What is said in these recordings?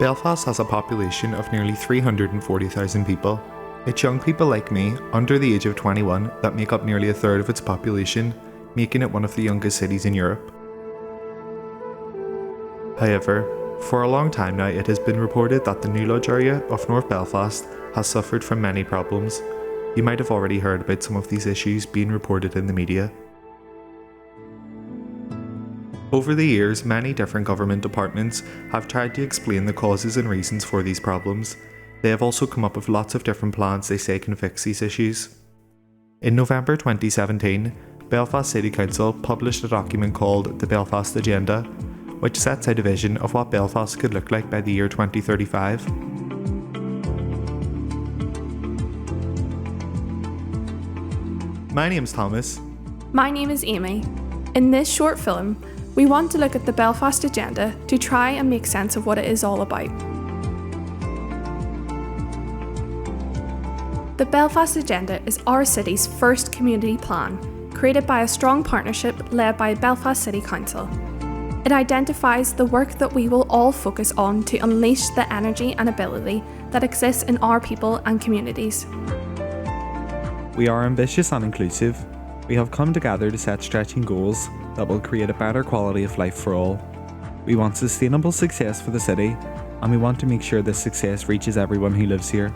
Belfast has a population of nearly 340,000 people. It's young people like me, under the age of 21, that make up nearly a third of its population, making it one of the youngest cities in Europe. However, for a long time now it has been reported that the New Lodge area of North Belfast has suffered from many problems. You might have already heard about some of these issues being reported in the media. Over the years, many different government departments have tried to explain the causes and reasons for these problems. They have also come up with lots of different plans they say can fix these issues. In November 2017, Belfast City Council published a document called the Belfast Agenda, which sets out a vision of what Belfast could look like by the year 2035. My name's Thomas. My name is Amy. In this short film, we want to look at the Belfast Agenda to try and make sense of what it is all about. The Belfast Agenda is our city's first community plan, created by a strong partnership led by Belfast City Council. It identifies the work that we will all focus on to unleash the energy and ability that exists in our people and communities. We are ambitious and inclusive. We have come together to set stretching goals that will create a better quality of life for all. We want sustainable success for the city, and we want to make sure this success reaches everyone who lives here.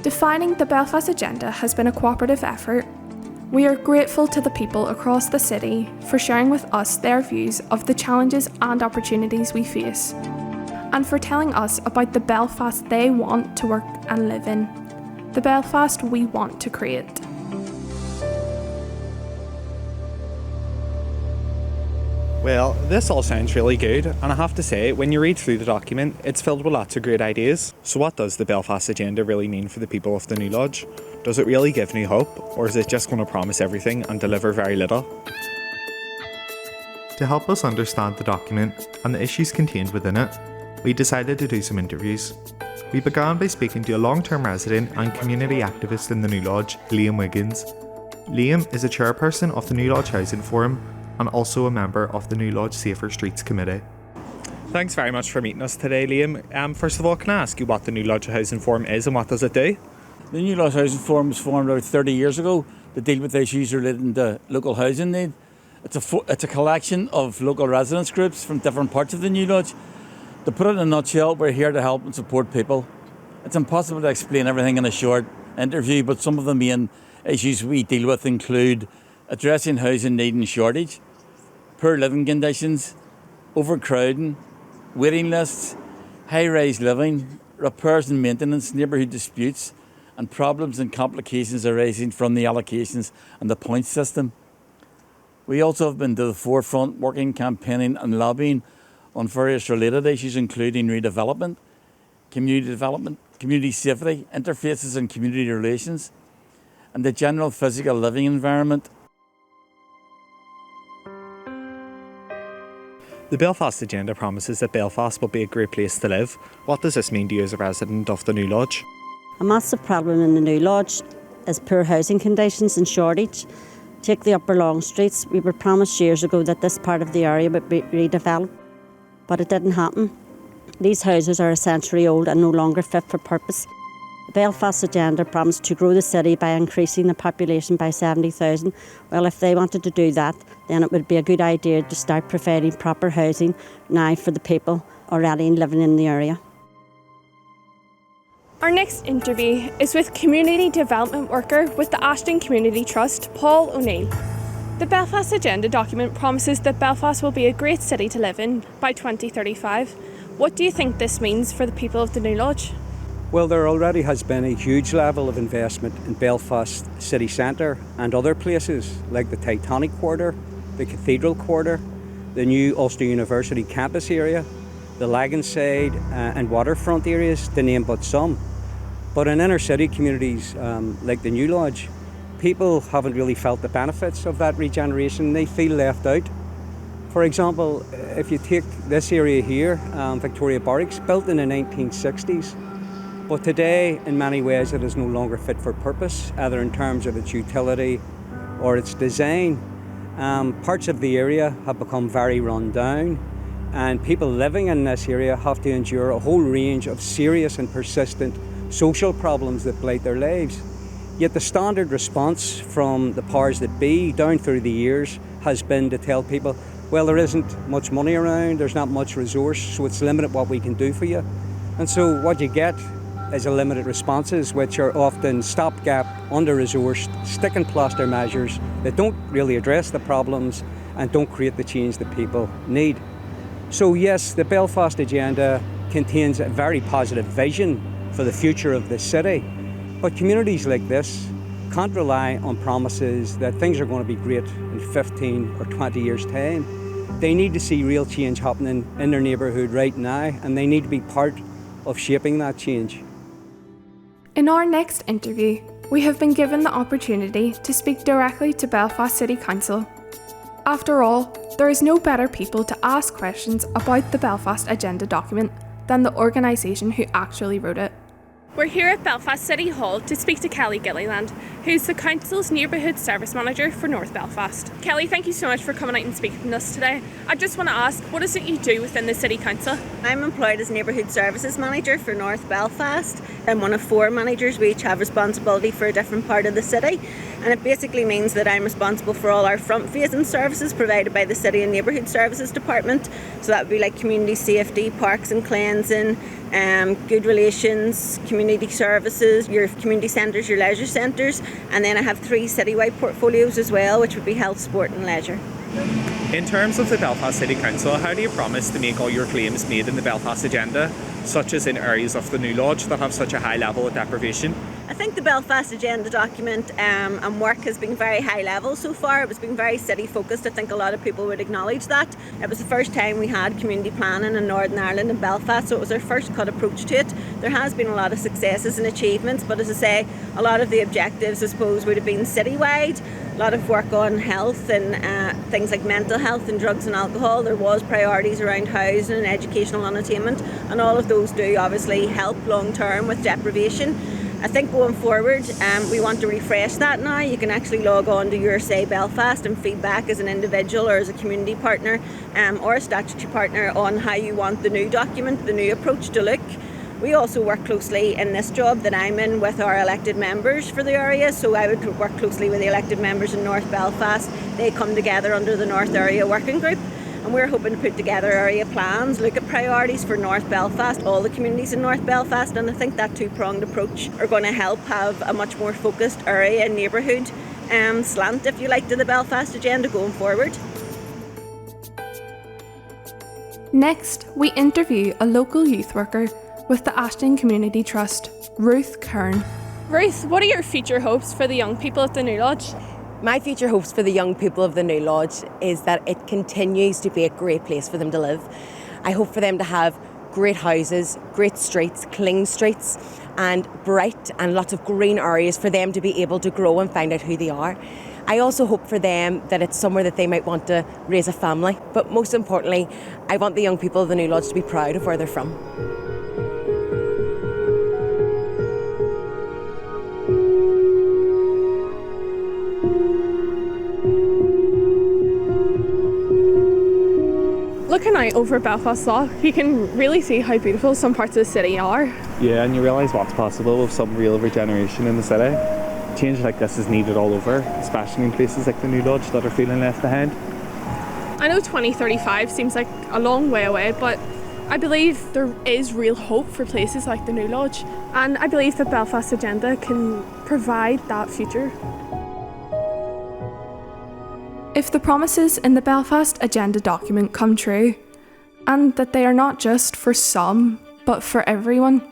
Defining the Belfast Agenda has been a cooperative effort. We are grateful to the people across the city for sharing with us their views of the challenges and opportunities we face, and for telling us about the Belfast they want to work and live in, the Belfast we want to create. Well, this all sounds really good, and I have to say, when you read through the document, it's filled with lots of great ideas. So what does the Belfast Agenda really mean for the people of the New Lodge? Does it really give new hope, or is it just going to promise everything and deliver very little? To help us understand the document and the issues contained within it, we decided to do some interviews. We began by speaking to a long-term resident and community activist in the New Lodge, Liam Wiggins. Liam is a chairperson of the New Lodge Housing Forum and also a member of the New Lodge Safer Streets Committee. Thanks very much for meeting us today, Liam. First of all, can I ask you what the New Lodge Housing Forum is and what does it do? The New Lodge Housing Forum was formed about 30 years ago to deal with issues relating to local housing need. It's a collection of local residents groups from different parts of the New Lodge. To put it in a nutshell, we're here to help and support people. It's impossible to explain everything in a short interview, but some of the main issues we deal with include addressing housing need and shortage, poor living conditions, overcrowding, waiting lists, high-rise living, repairs and maintenance, neighbourhood disputes, and problems and complications arising from the allocations and the points system. We also have been to the forefront working, campaigning and lobbying on various related issues including redevelopment, community safety, interfaces and community relations, and the general physical living environment. The Belfast Agenda promises that Belfast will be a great place to live. What does this mean to you as a resident of the New Lodge? A massive problem in the New Lodge is poor housing conditions and shortage. Take the Upper Long Streets. We were promised years ago that this part of the area would be redeveloped, but it didn't happen. These houses are a century old and no longer fit for purpose. The Belfast Agenda promised to grow the city by increasing the population by 70,000. Well, if they wanted to do that, then it would be a good idea to start providing proper housing now for the people already living in the area. Our next interview is with community development worker with the Ashton Community Trust, Paul ONeill. The Belfast Agenda document promises that Belfast will be a great city to live in by 2035. What do you think this means for the people of the New Lodge? Well, there already has been a huge level of investment in Belfast city centre and other places like the Titanic Quarter, the Cathedral Quarter, the new Ulster University campus area, the Laganside and waterfront areas, to name but some. But in inner city communities like the New Lodge, people haven't really felt the benefits of that regeneration. They feel left out. For example, if you take this area here, Victoria Barracks, built in the 1960s, but today, in many ways, it is no longer fit for purpose, either in terms of its utility or its design. Parts of the area have become very run down. and people living in this area have to endure a whole range of serious and persistent social problems that blight their lives. Yet the standard response from the powers that be down through the years has been to tell people, well, there isn't much money around, there's not much resource, so it's limited what we can do for you. And so what you get is a limited responses, which are often stopgap, under-resourced, stick-and-plaster measures that don't really address the problems and don't create the change that people need. So yes, the Belfast Agenda contains a very positive vision for the future of the city, but communities like this can't rely on promises that things are going to be great in 15 or 20 years' time. They need to see real change happening in their neighbourhood right now, and they need to be part of shaping that change. In our next interview, we have been given the opportunity to speak directly to Belfast City Council. After all, there is no better people to ask questions about the Belfast Agenda document than the organisation who actually wrote it. We're here at Belfast City Hall to speak to Kelly Gilliland, who's the Council's Neighbourhood Service Manager for North Belfast. Kelly, thank you so much for coming out and speaking to us today. I just want to ask, what is it you do within the City Council? I'm employed as Neighbourhood Services Manager for North Belfast. I'm one of 4 managers. We each have responsibility for a different part of the city, and it basically means that I'm responsible for all our front-facing services provided by the City and Neighbourhood Services Department. So that would be like community safety, parks and cleansing, good relations, community services, your community centres, your leisure centres, and then I have 3 citywide portfolios as well, which would be health, sport and leisure. In terms of the Belfast City Council, how do you promise to make all your claims made in the Belfast Agenda, such as in areas of the New Lodge that have such a high level of deprivation? I think the Belfast Agenda document and work has been very high level so far. It was been very city focused. I think a lot of people would acknowledge that. It was the first time we had community planning in Northern Ireland and Belfast, so it was our first cut approach to it. There has been a lot of successes and achievements, but as I say, a lot of the objectives I suppose would have been citywide. A lot of work on health and things like mental health and drugs and alcohol. There was priorities around housing and educational unattainment, and all of those do obviously help long term with deprivation. I think going forward, we want to refresh that now. You can actually log on to your Say Belfast and feedback as an individual or as a community partner or a statutory partner on how you want the new document, the new approach to look. We also work closely in this job that I'm in with our elected members for the area. So I would work closely with the elected members in North Belfast. They come together under the North Area Working Group. And we're hoping to put together area plans, look at priorities for North Belfast, all the communities in North Belfast, and I think that 2-pronged approach are going to help have a much more focused area and neighbourhood slant, if you like, to the Belfast Agenda going forward. Next, we interview a local youth worker with the Ashton Community Trust, Ruth Kernaghan. Ruth, what are your future hopes for the young people at the New Lodge? My future hopes for the young people of the New Lodge is that it continues to be a great place for them to live. I hope for them to have great houses, great streets, clean streets, and bright and lots of green areas for them to be able to grow and find out who they are. I also hope for them that it's somewhere that they might want to raise a family. But most importantly, I want the young people of the New Lodge to be proud of where they're from. Looking out over Belfast Lough, you can really see how beautiful some parts of the city are. Yeah, and you realise what's possible with some real regeneration in the city. Change like this is needed all over, especially in places like the New Lodge that are feeling left behind. I know 2035 seems like a long way away, but I believe there is real hope for places like the New Lodge, and I believe the Belfast Agenda can provide that future. If the promises in the Belfast Agenda document come true, and that they are not just for some, but for everyone,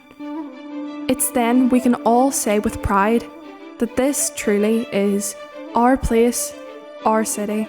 it's then we can all say with pride that this truly is our place, our city.